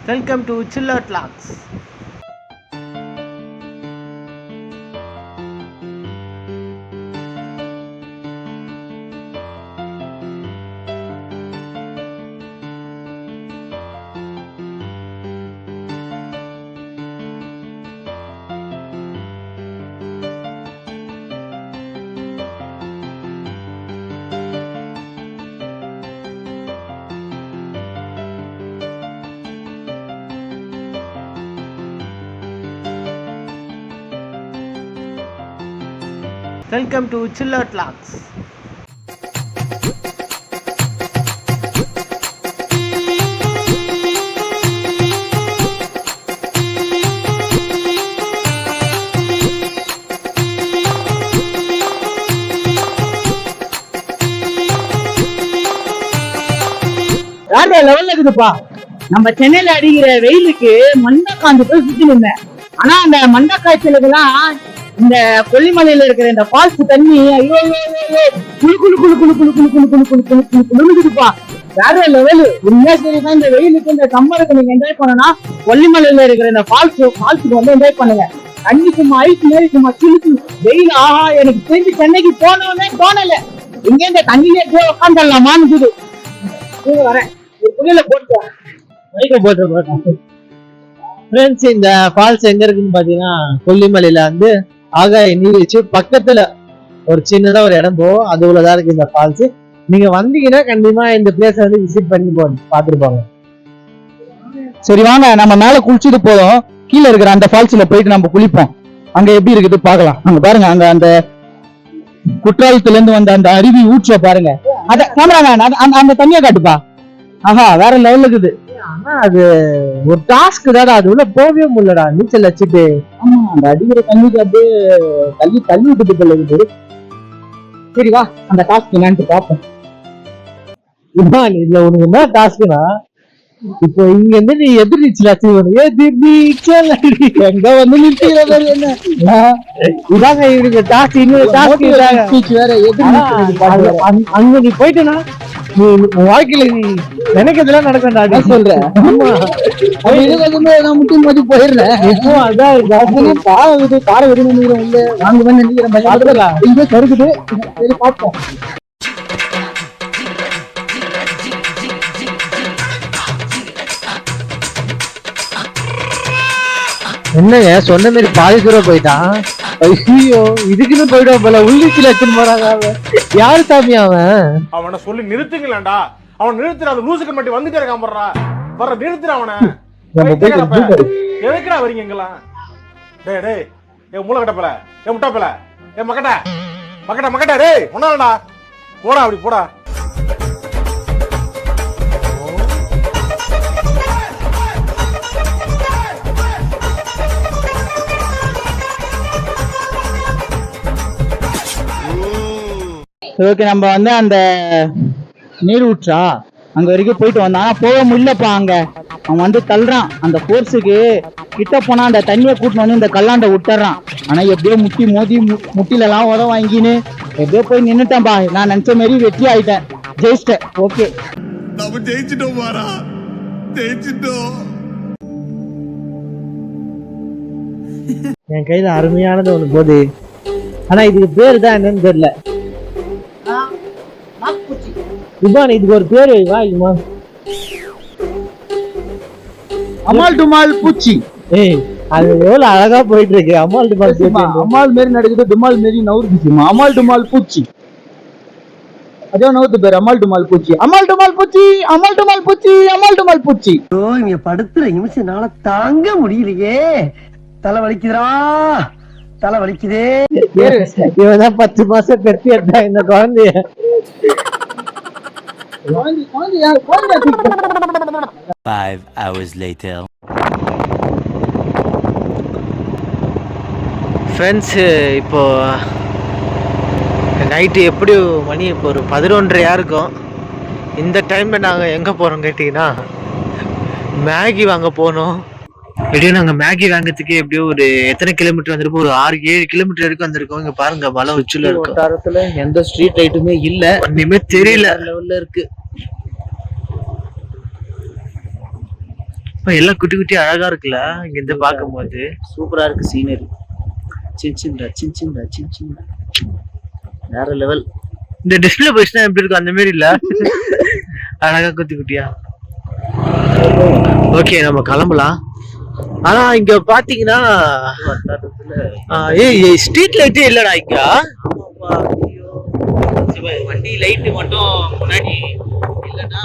Welcome to Chiller Talks. Welcome to Chiller Talks. வேற லெவல்ல இருக்குதுப்பா. நம்ம சென்னையில அடிக்கிற வெயிலுக்கு மண்டை காஞ்சு போய் சுத்தி இருந்தேன். ஆனா அந்த மண்டை காய்ச்சலுக்கெல்லாம் இந்த கொல்லிமலையில இருக்கிற இந்த ஃபால்ஸ் தண்ணி ஐயோ குளு குளு குளு குளு குளு குளு குளு குளு குளு குளு குளு குளுக்குதுப்பா. வேற லெவலு. உண்மையா சரிதான், இந்த வெயிலுக்கு இந்த சம்மருக்கு நீங்க என்ஜாய் பண்ணனா கொல்லிமலையில இருக்கிற இந்த ஃபால்ஸுக்கு வந்து என்ஜாய் பண்ணுங்க. தண்ணி சும்மா ஐஸ் மாரி சும்மா சிலுக்கு வெயில். ஆஹா, எனக்கு தெரிஞ்சு சென்னைக்கு போனோன்னே தோணல. இங்க இந்த தண்ணியிலே போய் உட்காந்துடலாமான்னு வரேன். இந்த ஃபால்ஸ் எங்க இருக்குன்னு பாத்தீங்கன்னா கொல்லிமலையில வந்து ஆகாய நீர்வீழ்ச்சி பக்கத்துல ஒரு சின்னதா ஒரு இடம் போகும், அது உள்ளதான் இருக்கு இந்த ஃபால்ஸ். நீங்க வந்தீங்கன்னா கண்டிப்பா இந்த பிளேஸ் வந்து விசிட் பண்ணி பாத்துட்டு போங்க. சரி வாங்க, நம்ம மேல குளிச்சுட்டு போதும், கீழே இருக்கிற அந்த ஃபால்ஸ்ல போயிட்டு நம்ம குளிப்போம். அங்க எப்படி இருக்குது பாக்கலாம். அங்க பாருங்க, அங்க அந்த குற்றாலத்துல இருந்து வந்த அந்த அருவி ஊற்ற பாருங்க. அத கேமராமேன் அந்த தண்ணியை காட்டுப்பா. ஆஹா, வேற லெவல்ல இருக்குது. ஆனா அது ஒரு டாஸ்க் தாடா, அது உள்ள போகவே முடியலடா நீச்சல் வச்சுட்டு. ஆமா, அந்த அடிக்கிற தண்ணிக்கு அப்படியே தள்ளி தள்ளி விட்டுட்டு போகுது. சரி வா, அந்த டாஸ்க் என்னன்னு பாப்போம். இதுல உனக்கு என்ன டாஸ்க்னா, இப்போ இங்க இருந்து நீ எதிர் நீச்சல் நீச்சல் எங்க வந்து நிறுத்திக்கிற மாதிரி என்ன இதாங்க இவருக்கு டாஸ்க். இன்னொரு டாஸ்க் வேற எதிர் அங்க நீ போயிட்டேன்னா நீ வாழ்க்கையில நீ நினைக்கிறதுலாம் நடக்கண்டா சொல்றேன். முட்டி மோதி போயிடுறேன். அதான் பாட வெடி நினைக்கிறேன். இல்ல வாங்க வந்து நினைக்கிறேன். இங்க கருக்குது. சரி பார்ப்போம். என்னங்க சொன்ன மாதிரி பாதி தூரம் போயிட்டான். ஐயோ, இதுக்குன்னு போயிடுவோம் போல. உள்ளிச்சில வச்சுன்னு போறாங்க. யாரு சாமி அவனை சொல்லி நிறுத்துங்களா? அவன் நிறுத்துற அந்த லூசுக்கு மட்டும் வந்துட்டே இருக்கான். வர்ற நிறுத்துற அவனை. எதுக்குடா வரீங்க எங்கெல்லாம்? டேய் டேய், ஏ மூளை கட்டப்பல, ஏ முட்டாப்பல, ஏ மக்கட்ட மக்கட்ட மக்கட்ட, டேய் ஒன்னாலடா போடா, அப்படி போடா. ஓகே, நம்ம வந்து அந்த நீர் ஊற்றா அங்க வரைக்கும் போயிட்டு வந்தான். போக முடியலப்பா. அங்க அவன் வந்து தள்ளுறான். அந்த போர்ஸுக்கு கிட்ட போனா அந்த தண்ணியை கூட்டின்னு வந்து இந்த கல்லாண்ட விட்டுறான். ஆனா எப்படியோ முட்டி மோதி முட்டில எல்லாம் உதவ வாங்கின்னு எப்படியோ போய் நின்னுட்டேன்பா. நான் நினைச்ச மாதிரி வெற்றி ஆயிட்டேன், ஜெயிச்சிட்டேன். ஓகே, நம்ம ஜெயிச்சிட்டோம் பாரா, ஜெயிச்சிட்டோம். என் கையில அருமையானது ஒண்ணு போகுது. ஆனா இதுக்கு பேரு தான் என்னன்னு தெரியல. இதுக்கு ஒரு பேரு வா. அமால் டுமால் பூச்சி. ஏய், அது எவ்வளவு அழகா போயிட்டு இருக்கு. அமால் டுமால் அமால் மாரி நடக்குது, டுமால் மாரி நவுறுச்சுமா. அமால் டுமால் பூச்சி. அதே நவுத்து பேர் அமால் டுமால் பூச்சி. அமால் டுமால் பூச்சி, அமால் டுமால் பூச்சி, அமால் டுமால் பூச்சி. இங்க படுத்துற நிமிஷம்னால தாங்க முடியலையே. தலை வலிக்குதுடா, தலை வலிக்குதே. இவதான் 10 மாசம் பெருத்தி எடுத்தா இந்த குழந்தைய. 5 hours later. ஃப்ரெண்ட்ஸ், இப்போ நைட்டு எப்படி மணி இப்போ ஒரு 11:30 இருக்கும். இந்த டைமில் நாங்கள் எங்கே போகிறோம் கேட்டிங்கன்னா, மேகி வாங்க போனோம். எப்படியும் நாங்கள் மேகி வாங்கிறதுக்கு எப்படியும் ஒரு எத்தனை கிலோமீட்டர் வந்திருக்கோம், ஒரு 6-7 கிலோமீட்டர் வரைக்கும் வந்திருக்கோம். இங்கே பாருங்க, மலை உச்சில இருக்கும். தரத்துல எந்த ஸ்ட்ரீட் லைட்டுமே இல்லை, ஒன்றுமே தெரியல. லெவலில் இருக்கு. எல்லாம் குட்டி குட்டி அழகா இருக்குல்ல இங்க இருந்து பார்க்கும்போது. சூப்பரா இருக்கு சீனரி. சின்ன வேற லெவல். இந்த டிஸ்பிளே போயிடுச்சுன்னா எப்படி இருக்கும் அந்த மாதிரி இல்ல, அழகா குட்டி குட்டியா. ஓகே நம்ம கிளம்பலாம். ஆனா இங்க பாத்தீங்கன்னா ஏய் ஸ்ட்ரீட் லைட்டே இல்லடா இங்க. வண்டி லைட் மட்டும் முன்னாடி இல்லன்னா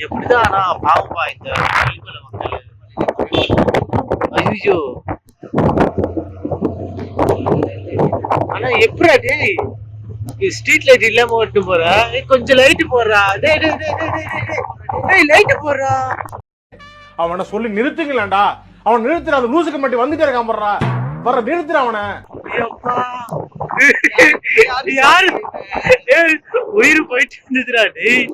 எப்படிதான் ஆனா பாவம்பா இந்த கொல்லிமலை மக்கள். ஐயோ ஆனா எப்படா டேய் ஸ்ட்ரீட் லைட் இல்லாம ஓட்டு போற, கொஞ்சம் லைட் போடுறா, டேய் லைட் போடுறா. அவனை சொல்லி நிறுத்துங்களேன்டா. அவன் நிறுத்துற அந்த லூசுக்கு மட்டும் வந்துட்டே இருக்கான் போடுறா. வர நிறுத்துற அவனை. யாரு உயிர் போயிட்டு இருந்துதுடா டேய்.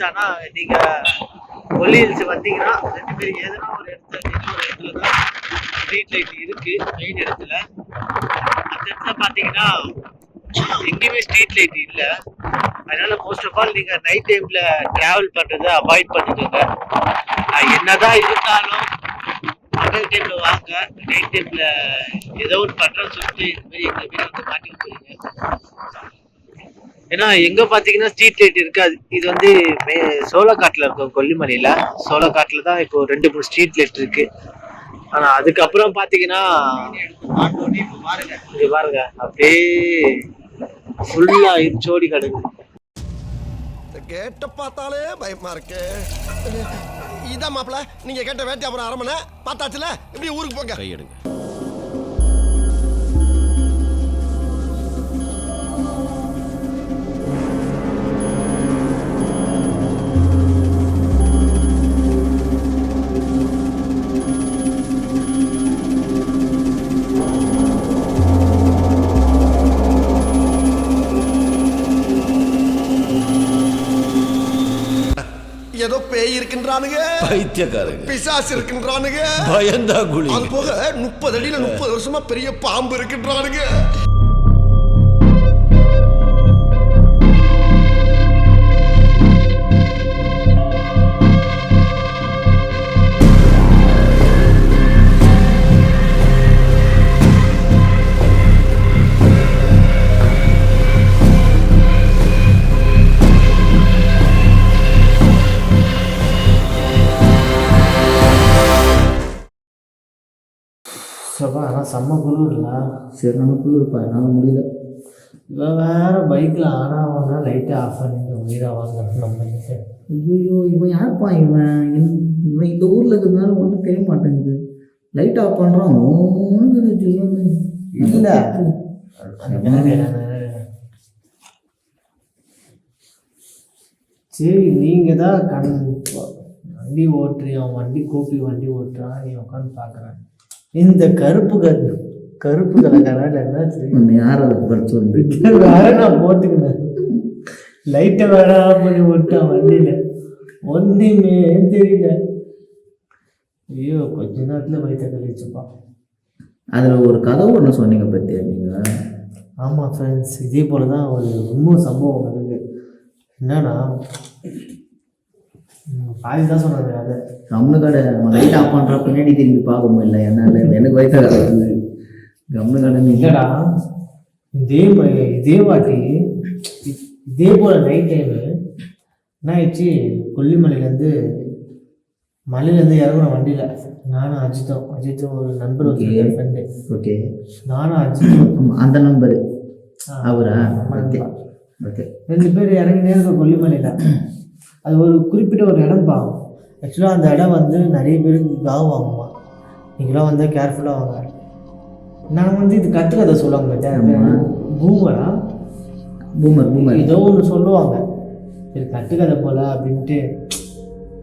ஆனா நீங்க கொல்லி ஹில்ஸ் வந்தீங்கன்னா 2 பேர் எதுனா ஒரு இடத்துல தான் ஸ்ட்ரீட் லைட் இருக்கு. மெயின் இடத்துல அந்த இடத்துல பாத்தீங்கன்னா எங்கேயுமே ஸ்ட்ரீட் லைட் இல்ல. அதனால மோஸ்ட் ஆஃப் ஆல் நீங்க நைட் டைம்ல டிராவல் பண்றதை அவாய்ட் பண்ணிக்கோங்க. என்னதான் இருந்தாலும் பகல் டைம்ல வாங்க. நைட் டைம்ல ஏதோ ஒரு பண்றோம்னு சொல்லிட்டு இந்த மாதிரி எங்க வீடு வந்து மாட்டிக்க போறீங்க. ஏன்னா எங்க பாத்தீங்கன்னா ஸ்ட்ரீட் லைட் இருக்காது. இது வந்து சோளக்காட்டுல இருக்கும். கொல்லிமலையில சோளக்காட்டுல தான் இப்போ 2-3 ஸ்ட்ரீட் லைட் இருக்கு. ஆனா அதுக்கப்புறம் பாத்தீங்கன்னா இங்க பாருங்க அப்படியே ஃபுல்லா இருச்சோடி கிடக்குது. கேட்ட பார்த்தாலே பயமா இருக்கு. இதான் மாப்பிள நீங்க கேட்ட வேட்டையாபுரம் அரமனை பார்த்தாச்சுல, இப்படி ஊருக்கு போங்க. கையெடுங்க. ஏதோ பேய் இருக்கின்றானுங்க, பைத்தியக்காரங்க, பிசாசு இருக்கின்றானுங்க, பயந்தா குழி. அது போக 30 அடியில 30 வருஷமா பெரிய பாம்பு இருக்கின்றானுங்க. ஆனால் செம்ம குளிர் இல்லை. சரி நம்ம குளிர்ப்பா என்னால் முடியல. இவன் வேறு பைக்கில் ஆனால் அவனா லைட்டை ஆஃப் பண்ணிட்டு உயிரை வாங்கணும் நம்ம. ஐயோ இவன் யாருப்பா இவன் இந்த ஊரில் இருக்கிறதுனால ஒன்றும் தெரிய மாட்டேங்குது. லைட் ஆஃப் பண்ணுறான் இல்லை. சரி நீங்கள் தான் வண்டி ஓட்டுறியா, வண்டி கூப்பி வண்டி ஓட்டுறான், நீ உட்காந்து பார்க்குறேன். இந்த கருப்பு கலர் என்ன யார் அதை பறிச்சு வந்து வேற நான் போட்டுக்கினேன். லைட்டை வேற ஆஃப் பண்ணி விட்டான் வண்டியில, ஒன்றுமே தெரியல. ஐயோ கொஞ்ச நேரத்தில் வயிற்ற கழிச்சுப்பான். அதில் ஒரு கதை ஒன்று சொன்னீங்க பற்றியா நீங்கள்? ஆமாம் ஃப்ரெண்ட்ஸ், இதே போல் தான் ஒரு இன்னும் சம்பவம் இருக்குது. என்னன்னா பாதி தான் சொன்னாங்க. அதை கம்னு கடை லைட் ஆஃப் பண்ணுற பின்னாடி திரும்பி பார்க்க முடியல என்னால். எனக்கு வயசு கடை கம்னு கடை இல்லைடா. இதே வாட்டி இதே போல் நைட் டைமு என்ன ஆயிடுச்சு, கொல்லிமலையிலேருந்து மலையிலேருந்து இறங்குற வண்டியில் நானும் அஜித்தும் ஒரு நண்பர் ஃப்ரெண்டு. ஓகே, நானும் அஜித்தும் அந்த நண்பர் அவரா? Okay okay. 2 பேர் இறங்கினே இருக்கோம் கொல்லிமலையில். அது ஒரு குறிப்பிட்ட ஒரு இடம் பாவம். ஆக்சுவலாக அந்த இடம் வந்து நிறைய பேருக்கு காவு வாங்குமா. நீங்களாம் வந்து கேர்ஃபுல்லாக வாங்க. நான் வந்து இது கட்டுக்கதை சொல்லுவாங்க. பூமர் ஏதோ ஒன்று சொல்லுவாங்க. சரி கட்டுக்கதை போல அப்படின்ட்டு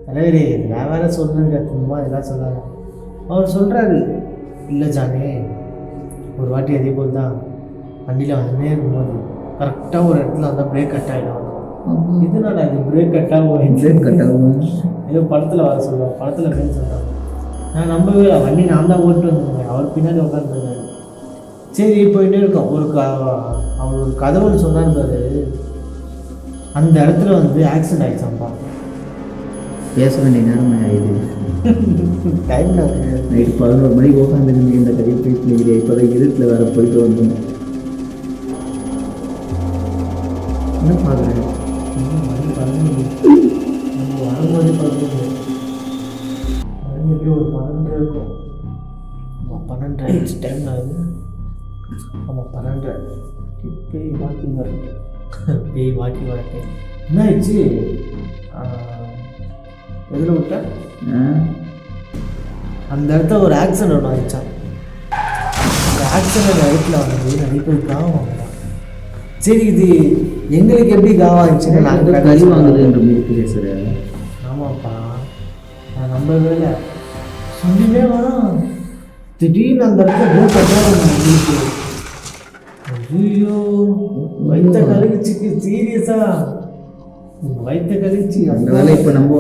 தலைவரே நான் வேற சொல்லுங்க கற்றுமா இதெல்லாம் சொல்லாங்க. அவர் சொல்கிறாரு, இல்லை ஜானே ஒரு வாட்டி அதே போல் தான் வண்டியில் வந்துன்னே இருக்கும்போது கரெக்டாக ஒரு இடத்துல வந்து பிரேக் கட் ஆகிடும். இதனால இது பிரேக் கட் ஆகும், பிரேக் கட் ஆகும். ஏதோ படத்தில் வர சொல்லுவாங்க, படத்தில் பேர் சொல்கிறாங்க. நான் நம்பவே இல்லை, வண்டி நான் தான் ஓட்டு வந்திருந்தேன், அவர் பின்னாடி உட்காந்துருந்தாரு. சரி போயிட்டே இருக்கோம். அவர் ஒரு கதவுன்னு சொன்னார் பாரு, அந்த இடத்துல வந்து ஆக்சிடென்ட் ஆகிடுச்சான்ப்பா. பேச வேண்டிய நேரம் ஆயிடுது. டைம் நைட்டு 11 மணிக்கு உட்காந்துருந்து இந்த கதையை பேசினீங்க. இப்போ தான் இருட்டில் வேறு போயிட்டு வந்தோம். என்ன பார்க்குறேன்? மணி 11 நம்ம வரும்போது 11 மணி எப்படியும் ஒரு 12 இருக்கும். 12 ஆயிடுச்சு டைம் ஆகுது. ஆமாம் 12. பேய் வாக்கிங் வரட்டேன், பேய் வாக்கிங் வரட்டேன். என்ன ஆயிடுச்சு? எதில் விட்டேன்? அந்த இடத்துல ஒரு ஆக்சிடென்ட் ஒன்று ஆயிடுச்சான். அந்த ஆக்சிடென்ட் இடத்துல வந்து நிறைய பேர் காவம் வாங்கலாம். சரி இது எங்களுக்கு எப்படி காவாச்சுன்னு நாங்கள் கறி வாங்குதுன்ற மாதிரி பேசுகிறேன். ஆமாப்பா, நான் நம்பவே இல்லை. சொல்லிவே வரோம், திடீர்னு அந்த இடத்துல எங்களுக்கு ஐயோ வைத்த கழிச்சுக்கு சீரியஸா வைத்த கழிச்சு அந்த வேலை இப்போ நம்ம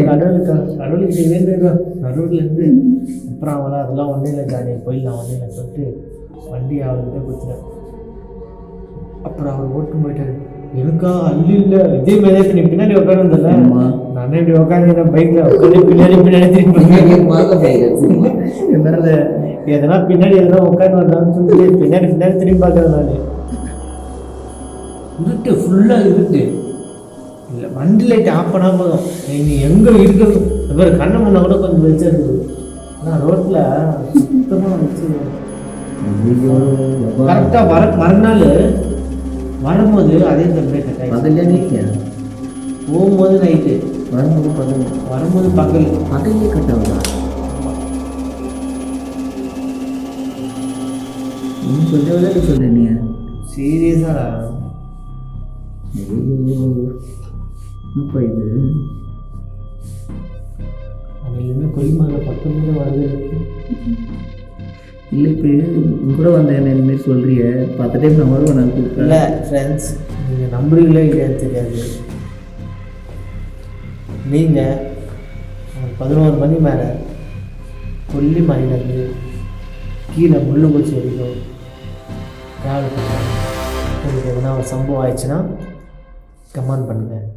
கடவுளுக்கு வேண்டியிருக்கோம். நடுவுலேருந்து அப்புறம் அவளை அதெல்லாம் ஒன்றும் இல்லை, ஜாலியாக போயிடலாம் ஒன்றும் இல்லை சொல்லிட்டு வண்டி அவர்கிட்ட கொடுத்துட்டேன். அப்புறம் அவர் ஓட்டு போயிட்டாரு. எனக்கா அள்ளி இல்லை, இதே மாதிரி நீ பின்னாடி உட்காந்துல நானே இப்படி உட்காந்து பைக்கில் உட்காந்து பின்னாடி திரும்பி என்னால் எதனா பின்னாடி எதனா உட்காந்து வந்தான்னு சொல்லி பின்னாடி திரும்பி பார்க்குறேன். நான் இருட்டு ஃபுல்லாக இருட்டு இல்லை, வண்டி லைட் ஆஃப் பண்ணால் போதும் நீ எங்கே இருக்கிறது வேறு கண்ணை முன்னா கூட கொஞ்சம் வெளிச்சம் இருக்குது. ஆனால் ரோட்டில் சுத்தமாக வச்சு கரெக்டாக மறுநாள் வரும்போது அதே பிரேக் கட் ஆகி பகல்ல நீக்கியா போகும்போது நைட்டு, வரும்போது பகல்லே கட் ஆகுதா? நீ கொஞ்சம் விளையாட்டு சொல்ற நீ சீரியஸாடா. என்னப்பா இது? அன்னையிலேருந்து கொல்லிமலை 10 மணி வருது. இல்லை இப்போ உங்க கூட வந்த என்ன இந்த மாதிரி சொல்கிறிய 10 டைம் நான் வருவேன். நான் கூப்பிட்டேன் இல்லை ஃப்ரெண்ட்ஸ், நீங்கள் நம்புறீங்களோ இல்லையான்னு தெரியாது. நீங்கள் 11 மணி மேலே கொல்லிமலையிலேருந்து கீழே முள்ளுக்குறிச்சி வரைக்கும் ட்ராவல் பண்ணுறாங்க. உங்களுக்கு எதனா ஒரு சம்பவம் ஆயிடுச்சுன்னா கமெண்ட் பண்ணுங்கள்.